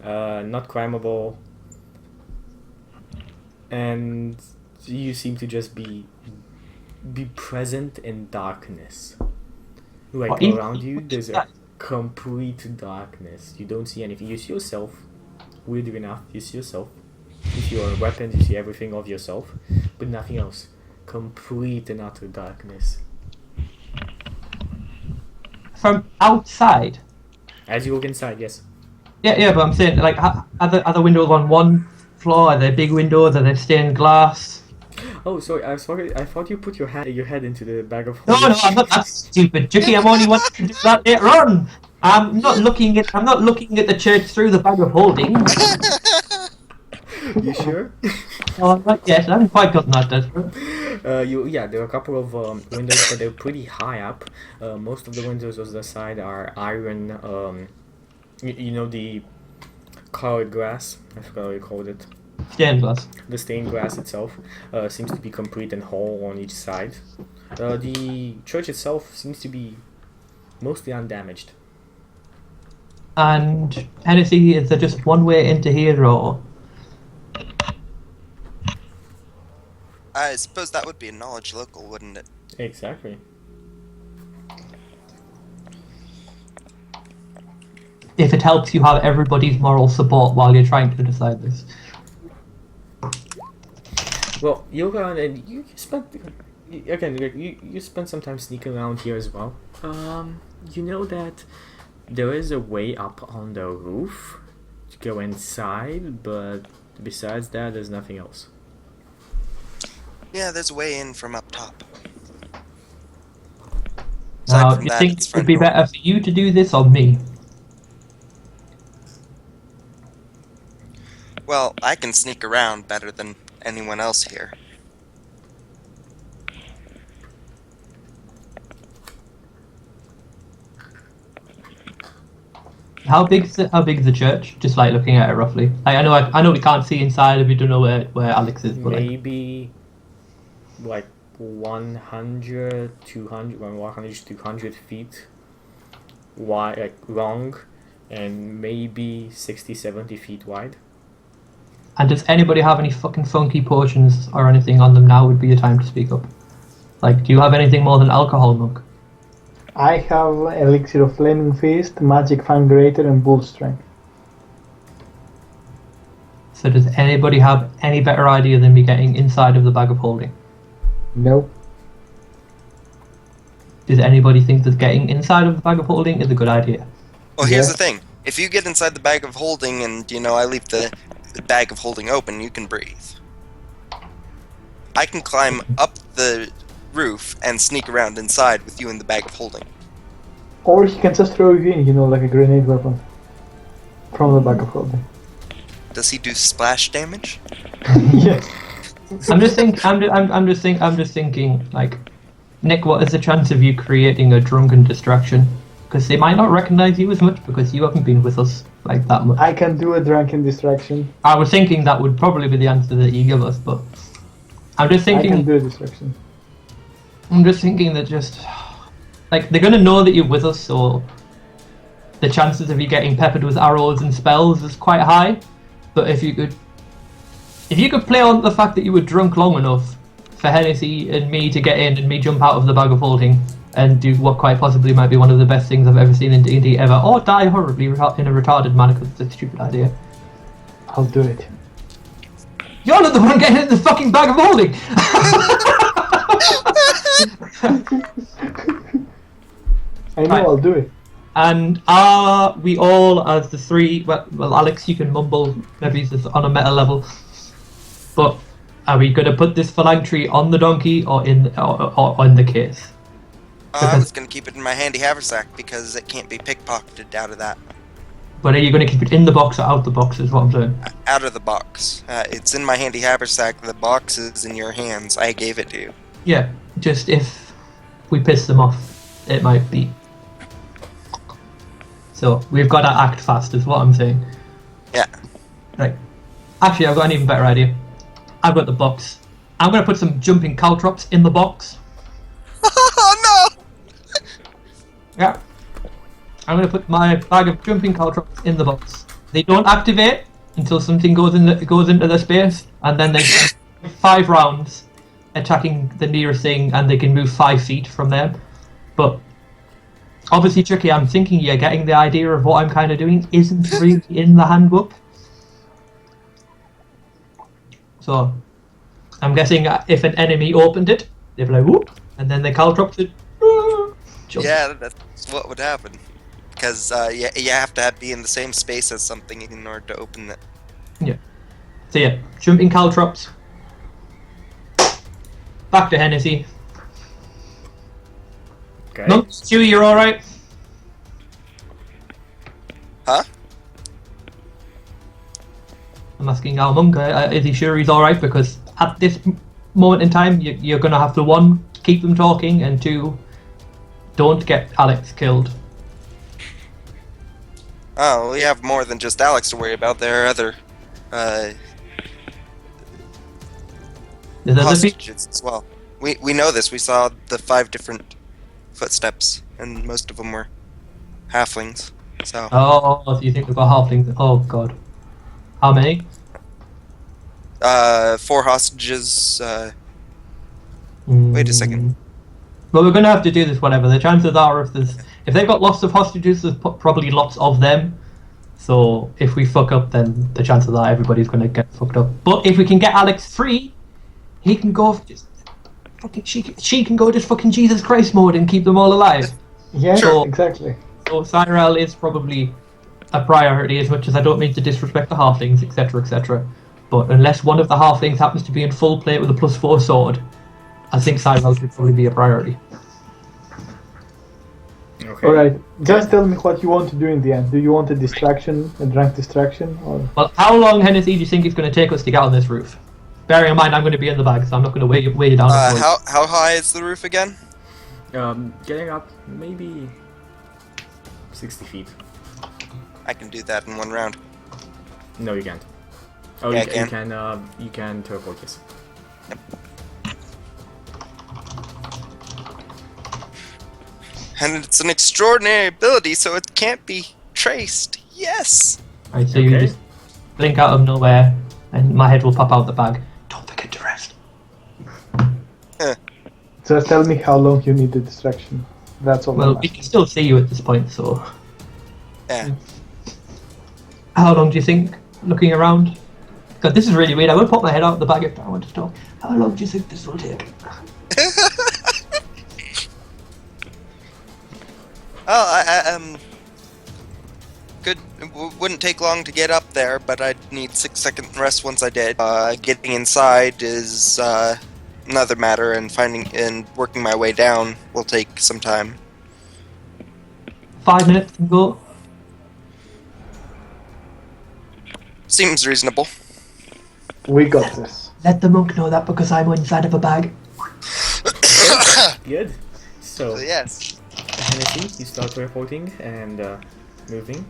not climbable, and you seem to just be present in darkness. Like Oh, in- around you, there's a complete darkness. You don't see anything. You see yourself. Weirdly enough, you see yourself. You see your weapons. You see everything of yourself, but nothing else. Complete and utter darkness. From outside? As you look inside, yes. Yeah, but I'm saying, like, are the windows on one floor? Are they big windows? Are they stained glass? Oh, sorry. I thought you put your head into the bag of No, holding. I'm not that stupid, Chucky. I'm only wanting to do that later on. I'm not looking at the church through the bag of holding. You sure? Oh, right, yes, I haven't quite gotten that desperate. There are a couple of windows, but they're pretty high up. Most of the windows on the side are iron. You know the colored glass. I forgot what you called it. Stained glass. The stained glass itself seems to be complete and whole on each side. The church itself seems to be mostly undamaged. And Hennessy, is there just one way into here, or I suppose that would be a knowledge local, wouldn't it? Exactly. if it helps you have everybody's moral support while you're trying to decide this? Well, Yoga, and you spent again. You spent some time sneaking around here as well. You know that there is a way up on the roof to go inside, but besides that, there's nothing else. Yeah, there's a way in from up top. Now, Aside from you that, think it's it would front be door. better for you to do this or me? Well, I can sneak around better than anyone else here. How big's the church? Just like looking at it roughly. I know we can't see inside if we don't know where Alex is, but like, Maybe like 100, 200, 100 to 200 feet wide, like long, and maybe 60, 70 feet wide. and does anybody have any fucking funky potions or anything on them? Now would be the time to speak up. Like, do you have anything more than alcohol, Monk? I have Elixir of Flaming Fist, Magic Fang Greater, and Bull Strength. So does anybody have any better idea than me getting inside of the bag of holding? Nope. Does anybody think that getting inside of the bag of holding is a good idea? Well, here's Yeah. the thing. If you get inside the bag of holding and, I leave the bag of holding open, you can breathe. I can climb up the roof and sneak around inside with you in the bag of holding. Or he can just throw you in, like a grenade weapon. From the bag of holding. Does he do splash damage? Yes. I'm just thinking, like, Nick, what is the chance of you creating a drunken distraction? Because they might not recognize you as much because you haven't been with us like that much. I can do a drunken distraction. I was thinking that would probably be the answer that you give us, but I'm just I can thinking. do a distraction. I'm just thinking that like they're gonna know that you're with us, so the chances of you getting peppered with arrows and spells is quite high. But if you could play on the fact that you were drunk long enough for Hennessy and me to get in and me jump out of the bag of holding and do what quite possibly might be one of the best things I've ever seen in D&D ever, or die horribly in a retarded manner because it's a stupid idea. I'll do it. You're not the one getting in the fucking bag of holding! I know, Right. I'll do it. And are we all, as the three, well Alex, you can mumble, maybe it's on a meta level, but are we going to put this phylactery on the donkey or in the case? I was going to keep it in my handy haversack because it can't be pickpocketed out of that. But are you going to keep it in the box or out the box is what I'm saying? Out of the box. It's in my handy haversack. The box is in your hands. I gave it to you. Yeah, just if we piss them off, it might be. So we've got to act fast is what I'm saying. Yeah. Right. Actually, I've got an even better idea. I've got the box. I'm going to put some jumping caltrops in the box. Oh no! Yeah. I'm going to put my bag of jumping caltrops in the box. They don't activate until something goes into the space, and then they 5 rounds attacking the nearest thing, and they can move 5 feet from them. But obviously, Chuky, I'm thinking you're getting the idea of what I'm kind of doing isn't really in the handbook. So I'm guessing if an enemy opened it, they'd be like, whoop, and then the caltrops would jump. Yeah, that's what would happen. Because you have to be in the same space as something in order to open it. Yeah. So yeah, jumping caltrops. Back to Hennessy. Okay. No, Chewie, you're alright? Huh? I'm asking our monk, is he sure he's alright? Because at this moment in time, you're going to have to, one, keep them talking, and two, don't get Alex killed. Oh, we have more than just Alex to worry about. There are other There's other hostages as well. We know this. We saw the 5 different footsteps, and most of them were halflings. So Oh, so you think we've got halflings? Oh god. How many? 4 hostages. Wait a second. Well, we're going to have to do this whatever. The chances are if they've got lots of hostages, there's probably lots of them. So if we fuck up, then the chances are everybody's going to get fucked up. But if we can get Alex free, he can go just fucking she can go just fucking Jesus Christ mode and keep them all alive. Yeah, Sure. exactly. So Cyril is probably a priority, as much as I don't mean to disrespect the halflings, etc., etc. But unless one of the halflings happens to be in full plate with a +4 sword, I think Cyril should probably be a priority. Okay. Alright, just tell me what you want to do in the end. Do you want a distraction, a drunk distraction, or... Well, how long, Hennessy, do you think it's going to take us to get on this roof? Bearing in mind, I'm going to be in the bag, so I'm not going to weigh you down. How high is the roof again? Getting up maybe 60 feet. I can do that in 1 round. No, you can't. Oh, Yeah, you can teleport, yes. And it's an extraordinary ability, so it can't be traced. Yes! Right, so you Okay. just blink out of nowhere, and my head will pop out the bag. Don't forget to rest. Just tell me how long you need the distraction. That's all. Well, I'm we asking. can still see you at this point, so... Yeah. How long do you think, looking around? God, this is really weird. I will pop my head out of the bag if I want to talk. How long do you think this will take? Oh, good. Wouldn't take long to get up there, but I'd need 6-second rest once I did. Getting inside is another matter, and finding and working my way down will take some time. 5 minutes and go. Seems reasonable. We got this. Let the monk know that because I'm inside of a bag. Good. So, So yes. Hennessy, you start teleporting and moving.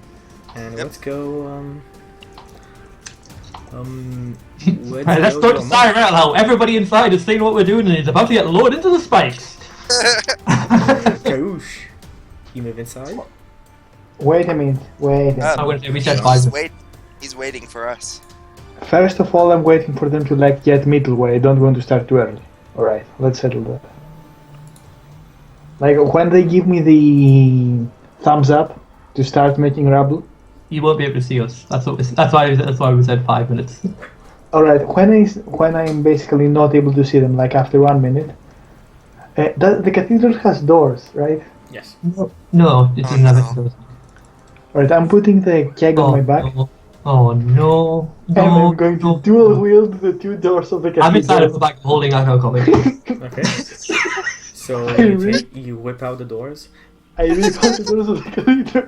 And let's go, let's Right, let's go to Monk. Cyril now. Everybody inside has seen what we're doing and is about to get lowered into the spikes. Kaoosh. You move inside. Wait a minute. Wait. A minute. I'm going to say we said He's 5 minutes. He's waiting for us. First of all, I'm waiting for them to get middle way. I don't want to start too early. Alright, let's settle that. When they give me the thumbs up to start making rubble. You won't be able to see us. That's why we said 5 minutes. Alright, when I'm basically not able to see them, like after 1 minute. The cathedral has doors, right? Yes. No, it doesn't have no. it. Alright, I'm putting the keg on my back. No. Oh no. And I'm going to dual no. wield the 2 doors of the cathedral. I'm inside of the bag holding Echo coming. Okay. So you whip out the doors. I rip out the doors of the cathedral.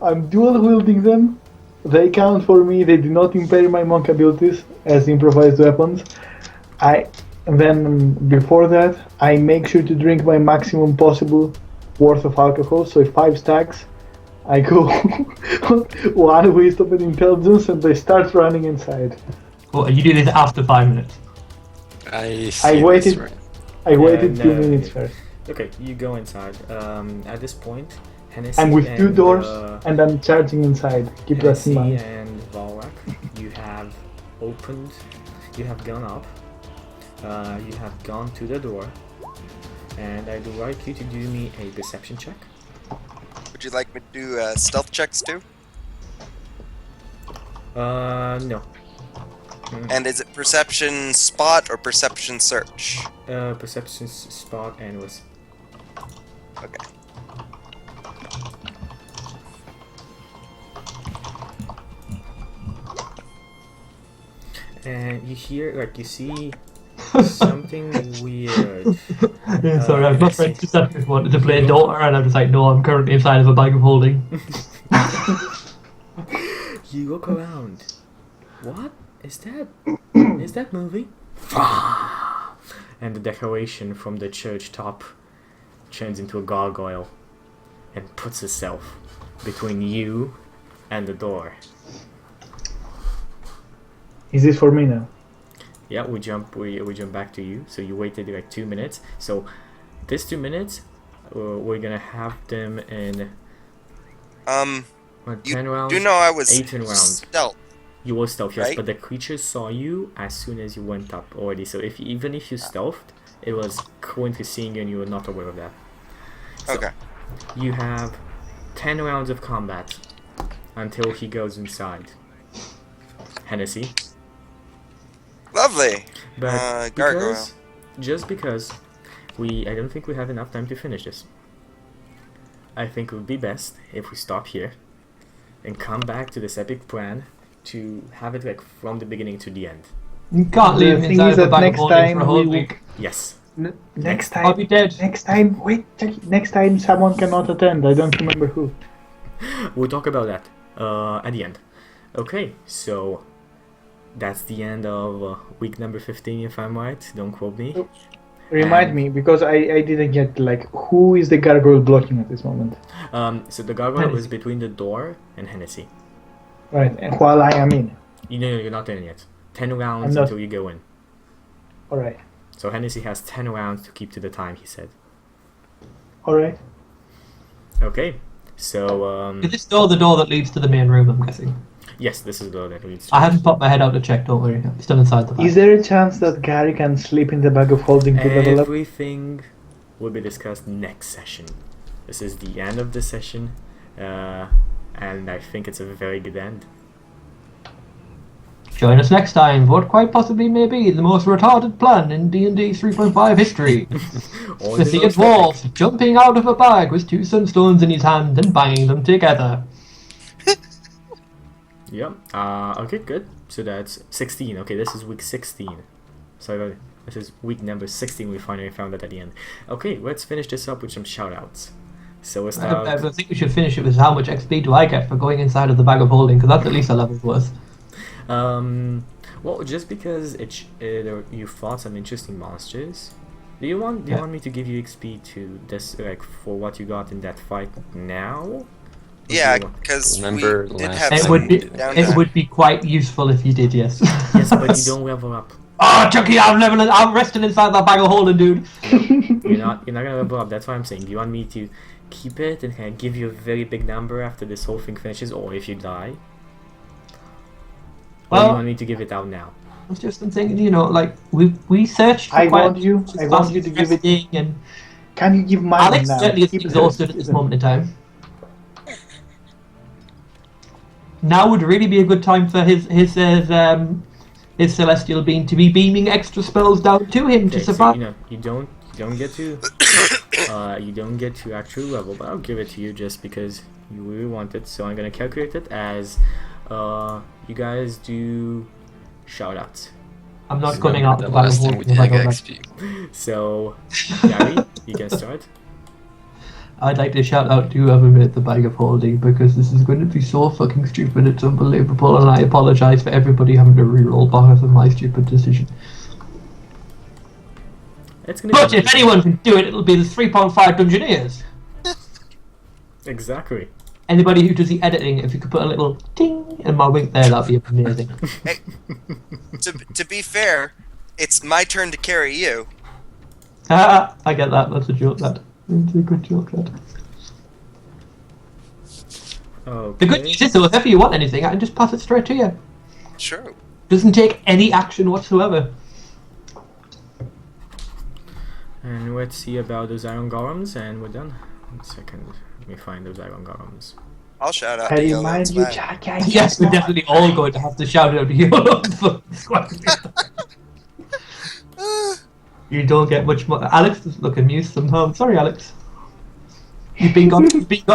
I'm dual wielding them. They count for me. They do not impair my monk abilities as improvised weapons. And then before that, I make sure to drink my maximum possible worth of alcohol. So if 5 stacks, I go 1 wisdom and intelligence, and they start running inside. Oh, you do this after 5 minutes. I waited. Right. I waited no, 2 minutes first. Okay, you go inside. At this point, Hennessy I'm with 2 and, doors, and I'm charging inside. Keep that in Hennessy mind. and Valrak, you have opened. You have gone up. You have gone to the door, and I'd like you to do me a perception check. Would you like me to do stealth checks too? No. And is it perception spot or perception search? Perception spot and was. Okay. And you hear, you see something weird. Yeah, sorry, my friend just wanted to play daughter, and I'm just like, no, I'm currently inside of a bag of holding. You look around. What is that moving? And the decoration from the church top turns into a gargoyle and puts itself between you and the door. Is this for me now? Yeah, we jump back to you. So you waited like 2 minutes. So this 2 minutes, we're gonna have them in 10 rounds. You know I was 18 rounds. stealth. You were stealth, yes, right? but the creature saw you as soon as you went up already. So even if you stealthed, it was currently seeing you and you were not aware of that. So Okay. you have 10 rounds of combat until he goes inside. Hennessy. Lovely. But Gargoyle. just because I don't think we have enough time to finish this. I think it would be best if we stop here and come back to this epic plan to have it like from the beginning to the end. You can't leave me inside of a bag of holding for a whole week. Yes. Next I'll time. be dead. Next time. Wait. Next time someone cannot attend. I don't remember who. We'll talk about that at the end. Okay, so that's the end of week number 15, if I'm right. Don't quote me. Remind me, because I didn't get, like, who is the gargoyle blocking at this moment? So the gargoyle is between the door and Hennessy. Right, and while I am in. You're not in yet. 10 rounds not- until you go in. Alright. So Hennessy has 10 rounds to keep to the time, he said. Alright. Okay, so Is this door the door that leads to the main room, I'm guessing? yes, this is the door that leads to. I haven't popped my head out to check, don't worry. I'm still inside the bag. Is there a chance that Gary can sleep in the bag of holding to level up? Everything will be discussed next session. This is the end of the session, and I think it's a very good end. Join us next time for what quite possibly may be the most retarded plan in D&D 3.5 history. Or With the most dwarf jumping out of a bag with 2 sunstones in his hand and banging them together. Yep. Okay, good. So that's 16. Okay, this is week 16. So this is week number 16. We finally found it at the end. Okay, let's finish this up with some shoutouts. So we'll start. I think we should finish it with how much XP do I get for going inside of the bag of holding, because that's at least a level's worth. Well, just because you fought some interesting monsters. Do you want me to give you XP to this, like, for what you got in that fight now? Yeah, because we Remember did last have time It some would be downtime. it would be quite useful if you did, yes. Yes, but you don't level up. Oh, Chuky, I'm resting inside that bag of holding, dude. You're not gonna level up. That's what I'm saying. Do you want me to keep it and kind of give you a very big number after this whole thing finishes, or if you die? Or do you Well, want me to give it out now? I was just thinking, you know, like we searched. For I quite want you to give it. interesting, and Can you give mine Alex now? certainly is Keep it exhausted at this hidden. moment in time. Now would really be a good time for his celestial being to be beaming extra spells down to him to Okay, so survive. you don't get to you don't get to actual level, but I'll give it to you just because you really want it. So I'm gonna calculate it as you guys do shoutouts. I'm not coming out the of the bag of last time we holding. did if I go back. XP. So Gary, you can start. I'd like to shout out to whoever made the bag of holding, because this is going to be so fucking stupid, it's unbelievable, and I apologise for everybody having to reroll because of my stupid decision. It's gonna But be if anyone can do it, it'll be the 3.5 Dungeoneers. exactly. Anybody who does the editing, if you could put a little ding in my wink there, that'd be amazing. Hey, to be fair, it's my turn to carry you. I get that, that's a joke, that. It's a good joke, that. Okay. The good news is, though, if ever you want anything, I can just pass it straight to you. Sure. Doesn't take any action whatsoever. And let's see about those iron golems, and we're done. 1 second, let me find those iron golems. I'll shout out I to you. remind that's you, fine. Chuky. Yes, we're definitely all going to have to shout out to you. You don't get much more. Alex is looking amused somehow. Sorry, Alex. You've been gone.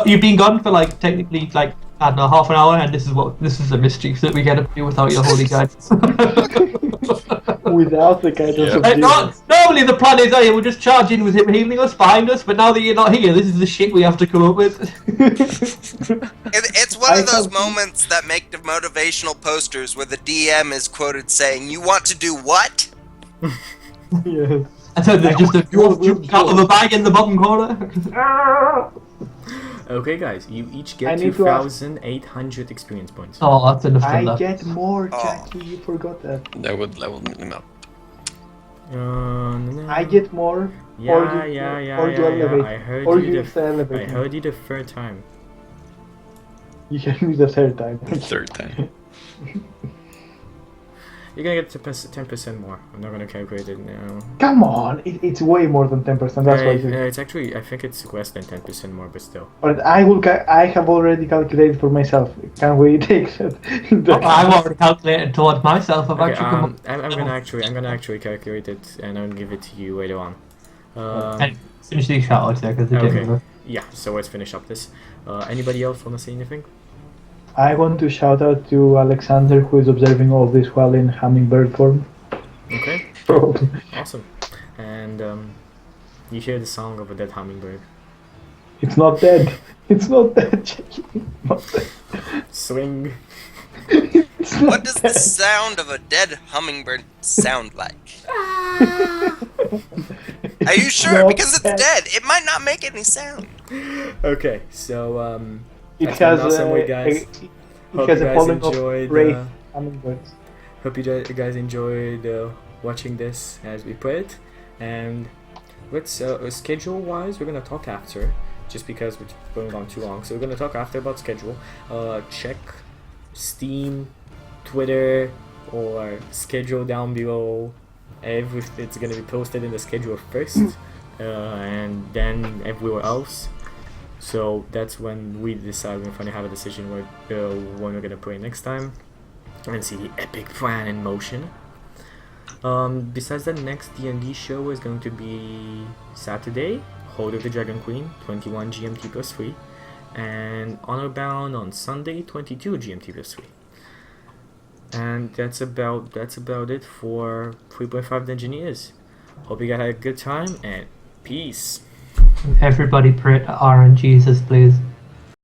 You've been gone for like technically like I don't know, half an hour, and this is the mischief that we get up to without your holy guidance. Without the guidance of Jesus. Normally the plan is, hey, we'll just charge in with him healing us behind us, but now that you're not here, this is the shit we have to come up with. It's one of those have- moments that make the motivational posters where the DM is quoted saying, "You want to do what?" Yes. And so there's just a dwarf jumping out of a bag in the bottom corner. Okay, guys, you each I get need to ask- 2,800 experience points. Oh, that's enough to I that. get more, Oh. Chucky. You forgot that. That would level him up. No. I get more. Yeah, or you, yeah. or you elevate. I heard or you you the. use the I elevator. heard you the third time. You can use the third time. Third time. You're gonna get 10% more. I'm not gonna calculate it now. Come on, it's way more than 10%. That's why. It's actually, I think it's less than 10% more, but still. But I have already calculated for myself. Can we take that? I've already calculated towards myself. I've Okay, actually come up. I'm gonna actually calculate it, and I'll give it to you later on. And finish these shoutouts there because they Okay. didn't. Yeah, so let's finish up this. Anybody else wanna say anything? I want to shout out to Alexander, who is observing all this while in hummingbird form. Okay, Probably. awesome. And you hear the song of a dead hummingbird. It's not dead. It's not dead, Jackie. It's not dead. Swing. It's not What does the dead. sound of a dead hummingbird sound like? Are you sure? No, Because it's dead. dead. It might not make any sound. Okay, so It that's been has awesome, a, guys. it Hope has you a guys following enjoyed. of wraith hummingbirds. Hope you guys enjoyed watching this as we play it. And let's schedule-wise, we're gonna talk after, just because we're going on too long. So we're gonna talk after about schedule. Check Steam, Twitter, or schedule down below. It's gonna be posted in the schedule first, and then everywhere else. So that's when we decide. We're finally have a decision when we're gonna play next time, and see the epic plan in motion. Besides that, next D&D show is going to be Saturday, Hold of the Dragon Queen, 21 GMT plus 3, and Honor Bound on Sunday, 22 GMT plus 3. And that's about it for 3.5 Dungeoneers. Hope you guys had a good time, and peace. Everybody pray to RNGesus, please.